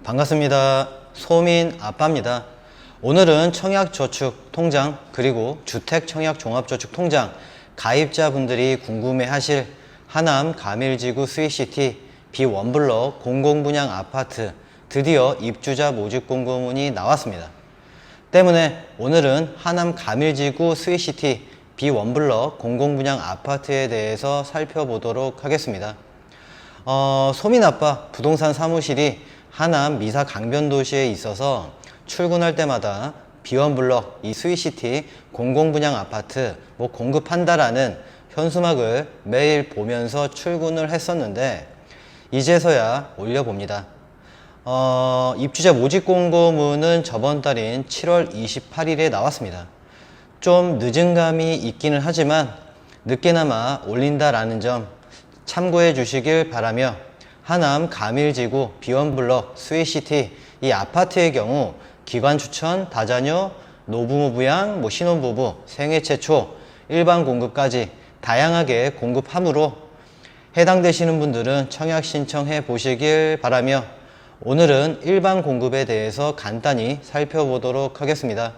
반갑습니다. 소민 아빠입니다. 오늘은 청약저축통장 그리고 주택청약종합저축통장 가입자분들이 궁금해하실 하남 가밀지구 스위시티 B1블럭 공공분양 아파트 드디어 입주자 모집 공고문이 나왔습니다. 때문에 오늘은 하남 가밀지구 스위시티 B1블럭 공공분양 아파트에 대해서 살펴보도록 하겠습니다. 소민아빠 부동산 사무실이 하남 미사 강변도시에 있어서 출근할 때마다 B1블럭 이 스위시티 공공분양 아파트 공급한다라는 현수막을 매일 보면서 출근을 했었는데 이제서야 올려봅니다. 입주자 모집 공고문은 저번 달인 7월 28일에 나왔습니다. 좀 늦은 감이 있기는 하지만 늦게나마 올린다라는 점 참고해 주시길 바라며 하남 가밀지구 B1블럭 스위시티 이 아파트의 경우 기관 추천, 다자녀, 노부모 부양, 신혼부부, 생애 최초, 일반 공급까지 다양하게 공급하므로 해당되시는 분들은 청약 신청해 보시길 바라며 오늘은 일반 공급에 대해서 간단히 살펴보도록 하겠습니다.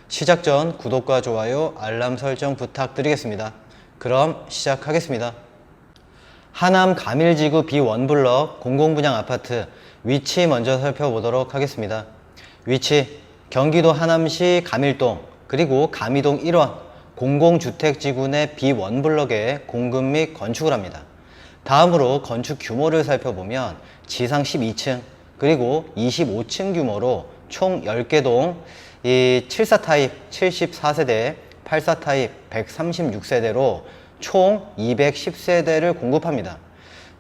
시작 전 구독과 좋아요, 알람 설정 부탁드리겠습니다. 그럼 시작하겠습니다. 하남 가밀지구 B1블럭 공공분양 아파트 위치 먼저 살펴보도록 하겠습니다. 위치 경기도 하남시 가밀동 그리고 가미동 1원 공공주택지구 내 B1블럭에 공급 및 건축을 합니다. 다음으로 건축 규모를 살펴보면 지상 12층 그리고 25층 규모로 총 10개 동, 이 74 타입 74세대, 84 타입 136세대로 총 210세대를 공급합니다.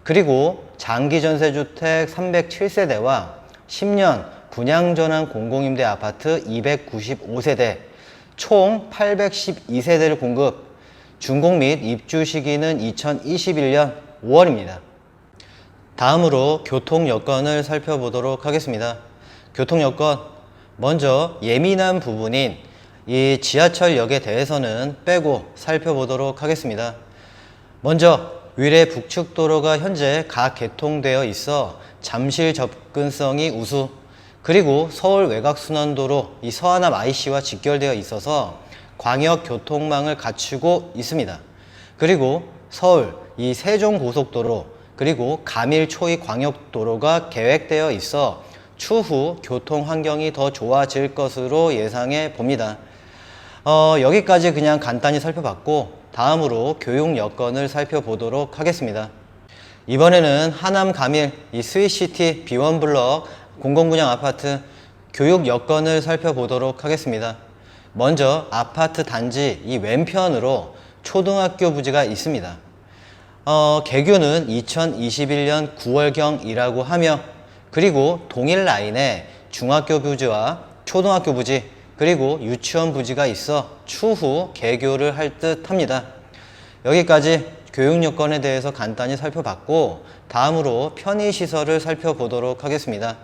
그리고 장기전세주택 307세대와 10년 분양전환 공공임대 아파트 295세대, 총 812세대를 공급, 준공 및 입주 시기는 2021년 5월입니다. 다음으로 교통여건을 살펴보도록 하겠습니다. 교통여건, 먼저 예민한 부분인 이 지하철역에 대해서는 빼고 살펴보도록 하겠습니다. 먼저 위례 북측도로가 현재 가개통되어 있어 잠실 접근성이 우수, 그리고 서울 외곽순환도로 이 서하남 IC와 직결되어 있어서 광역교통망을 갖추고 있습니다. 그리고 서울 이 세종고속도로 그리고 가밀 초이 광역도로가 계획되어 있어 추후 교통 환경이 더 좋아질 것으로 예상해 봅니다. 여기까지 그냥 간단히 살펴봤고 다음으로 교육 여건을 살펴보도록 하겠습니다. 이번에는 하남 가밀 이 스위시티 B1블럭 공공분양 아파트 교육 여건을 살펴보도록 하겠습니다. 먼저 아파트 단지 이 왼편으로 초등학교 부지가 있습니다. 개교는 2021년 9월경이라고 하며 그리고 동일 라인에 중학교 부지와 초등학교 부지 그리고 유치원 부지가 있어 추후 개교를 할 듯 합니다. 여기까지 교육 여건에 대해서 간단히 살펴봤고 다음으로 편의시설을 살펴보도록 하겠습니다.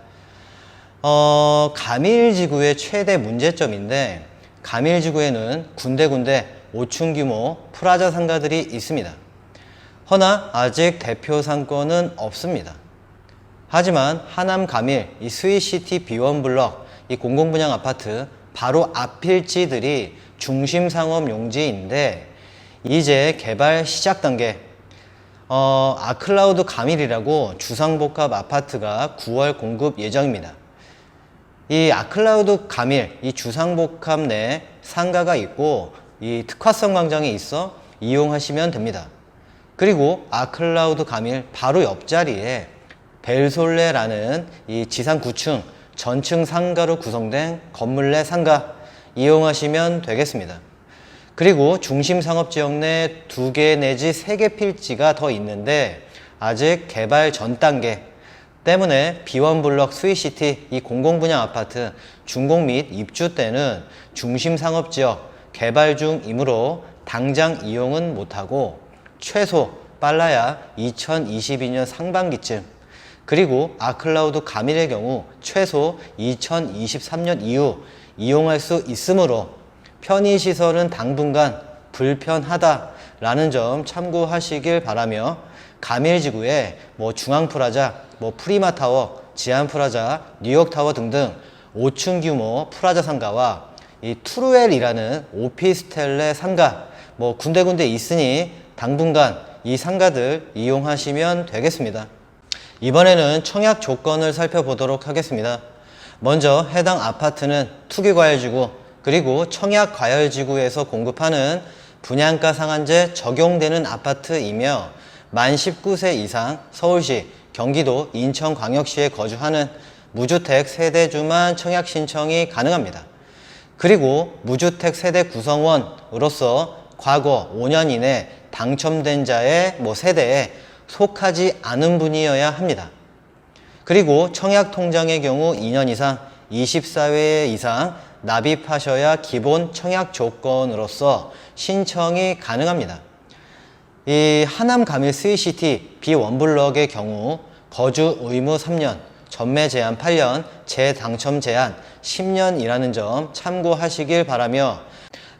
가밀지구의 최대 문제점인데 가밀지구에는 군데군데 5층 규모 프라자 상가들이 있습니다. 허나 아직 대표 상권은 없습니다. 하지만 하남 가밀 이 스위시티 B1블럭 이 공공분양 아파트 바로 앞 필지들이 중심 상업 용지인데 이제 개발 시작 단계 아클라우드 가밀이라고 주상복합 아파트가 9월 공급 예정입니다. 이 아클라우드 가밀 이 주상복합 내 상가가 있고 이 특화성 광장이 있어 이용하시면 됩니다. 그리고 아클라우드 가밀 바로 옆자리에 벨솔레라는 이 지상 9층 전층 상가로 구성된 건물 내 상가 이용하시면 되겠습니다. 그리고 중심 상업지역 내 2개 내지 3개 필지가 더 있는데 아직 개발 전 단계 때문에 B1블럭 스위시티 이 공공분양 아파트 준공 및 입주 때는 중심 상업지역 개발 중이므로 당장 이용은 못하고 최소 빨라야 2022년 상반기쯤 그리고 아클라우드 가밀의 경우 최소 2023년 이후 이용할 수 있으므로 편의시설은 당분간 불편하다라는 점 참고하시길 바라며 가밀지구에 중앙프라자, 프리마타워, 지안프라자, 뉴욕타워 등등 5층 규모 프라자 상가와 이 투루엘이라는 오피스텔 내 상가, 군데군데 있으니 당분간 이 상가들 이용하시면 되겠습니다. 이번에는 청약 조건을 살펴보도록 하겠습니다. 먼저 해당 아파트는 투기과열지구 그리고 청약과열지구에서 공급하는 분양가 상한제 적용되는 아파트이며 만 19세 이상 서울시, 경기도, 인천광역시에 거주하는 무주택 세대주만 청약 신청이 가능합니다. 그리고 무주택 세대 구성원으로서 과거 5년 이내 당첨된 자의 세대에 속하지 않은 분이어야 합니다. 그리고 청약통장의 경우 2년 이상 24회 이상 납입하셔야 기본 청약 조건으로서 신청이 가능합니다. 이 하남 가밀 스위시티 B1블럭의 경우 거주 의무 3년, 전매 제한 8년, 재당첨 제한 10년이라는 점 참고하시길 바라며,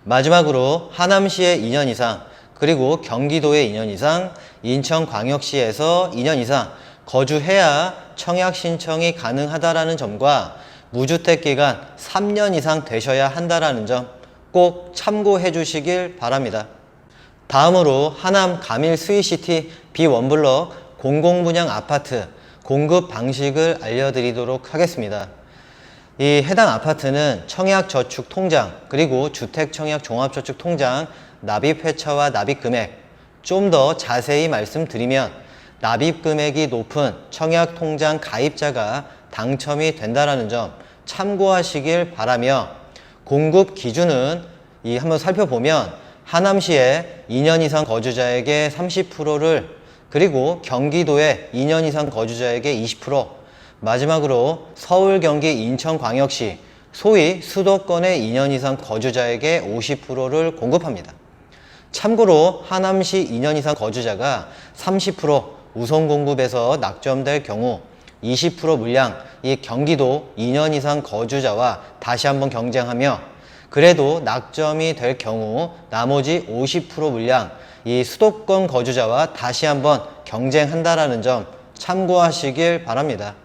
마지막으로 하남시에 2년 이상, 그리고 경기도에 2년 이상, 인천광역시에서 2년 이상 거주해야 청약 신청이 가능하다라는 점과 무주택 기간 3년 이상 되셔야 한다라는 점 꼭 참고해 주시길 바랍니다. 다음으로 하남 가밀 스위시티 B1블럭 공공분양 아파트 공급 방식을 알려드리도록 하겠습니다. 이 해당 아파트는 청약저축통장 그리고 주택청약종합저축통장 납입회차와 납입금액, 좀 더 자세히 말씀드리면 납입금액이 높은 청약통장 가입자가 당첨이 된다는 점 참고하시길 바라며, 공급 기준은 한번 살펴보면 하남시에 2년 이상 거주자에게 30%를, 그리고 경기도에 2년 이상 거주자에게 20%, 마지막으로 서울, 경기, 인천광역시 소위 수도권의 2년 이상 거주자에게 50%를 공급합니다. 참고로 하남시 2년 이상 거주자가 30% 우선 공급에서 낙점될 경우 20% 물량 이 경기도 2년 이상 거주자와 다시 한번 경쟁하며, 그래도 낙점이 될 경우 나머지 50% 물량 이 수도권 거주자와 다시 한번 경쟁한다라는 점 참고하시길 바랍니다.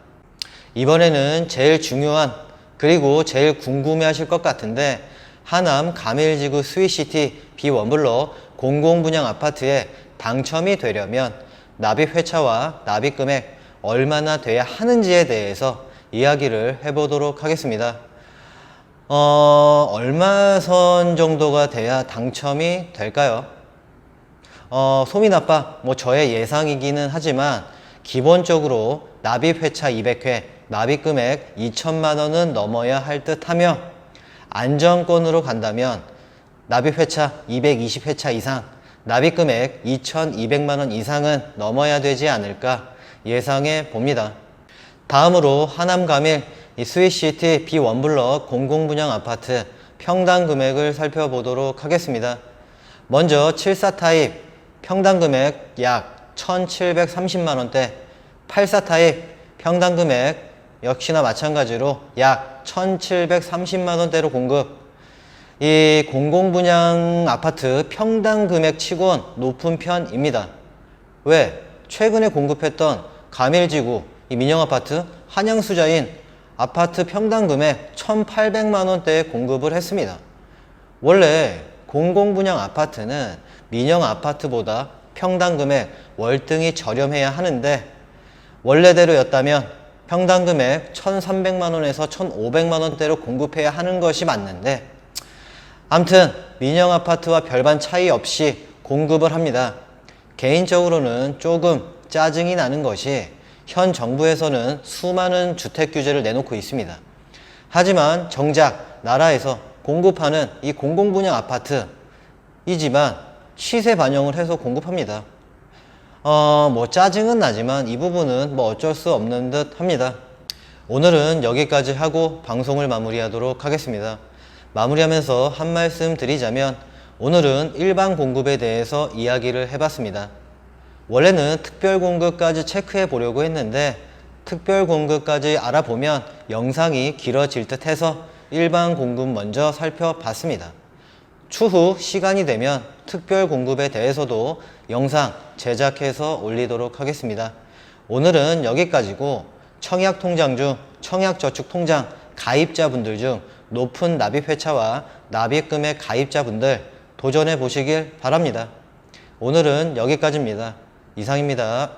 이번에는 제일 중요한 그리고 제일 궁금해하실 것 같은데, 하남 가밀지구 스위시티 B1블럭 공공분양 아파트에 당첨이 되려면 납입회차와 납입금액 얼마나 돼야 하는지에 대해서 이야기를 해보도록 하겠습니다. 얼마 선 정도가 돼야 당첨이 될까요? 소민아빠, 저의 예상이기는 하지만 기본적으로 납입회차 200회, 납입금액 2천만 원은 넘어야 할 듯하며, 안정권으로 간다면 납입회차 220회차 이상, 납입금액 2,200만 원 이상은 넘어야 되지 않을까 예상해 봅니다. 다음으로 하남 가밀 스위시티 B1블럭 공공분양 아파트 평당 금액을 살펴보도록 하겠습니다. 먼저 74 타입 평당 금액 약 1,730만 원대, 84 타입 평당 금액 역시나 마찬가지로 약 1,730만 원대로 공급. 이 공공분양 아파트 평당 금액 치곤 높은 편입니다. 왜? 최근에 공급했던 가밀지구 이 민영아파트 한양수자인 아파트 평당 금액 1,800만 원대에 공급을 했습니다. 원래 공공분양 아파트는 민영아파트보다 평당 금액 월등히 저렴해야 하는데, 원래대로였다면 평당 금액 1,300만 원에서 1,500만 원대로 공급해야 하는 것이 맞는데, 암튼 민영아파트와 별반 차이 없이 공급을 합니다. 개인적으로는 조금 짜증이 나는 것이 현 정부에서는 수많은 주택 규제를 내놓고 있습니다. 하지만 정작 나라에서 공급하는 이 공공분양 아파트이지만 시세 반영을 해서 공급합니다. 짜증은 나지만 이 부분은 어쩔 수 없는 듯 합니다. 오늘은 여기까지 하고 방송을 마무리하도록 하겠습니다. 마무리하면서 한 말씀 드리자면, 오늘은 일반 공급에 대해서 이야기를 해봤습니다. 원래는 특별 공급까지 체크해 보려고 했는데 특별 공급까지 알아보면 영상이 길어질 듯 해서 일반 공급 먼저 살펴봤습니다. 추후 시간이 되면 특별 공급에 대해서도 영상 제작해서 올리도록 하겠습니다. 오늘은 여기까지고, 청약통장 중 청약저축통장 가입자분들 중 높은 납입회차와 납입금액 가입자분들 도전해 보시길 바랍니다. 오늘은 여기까지입니다. 이상입니다.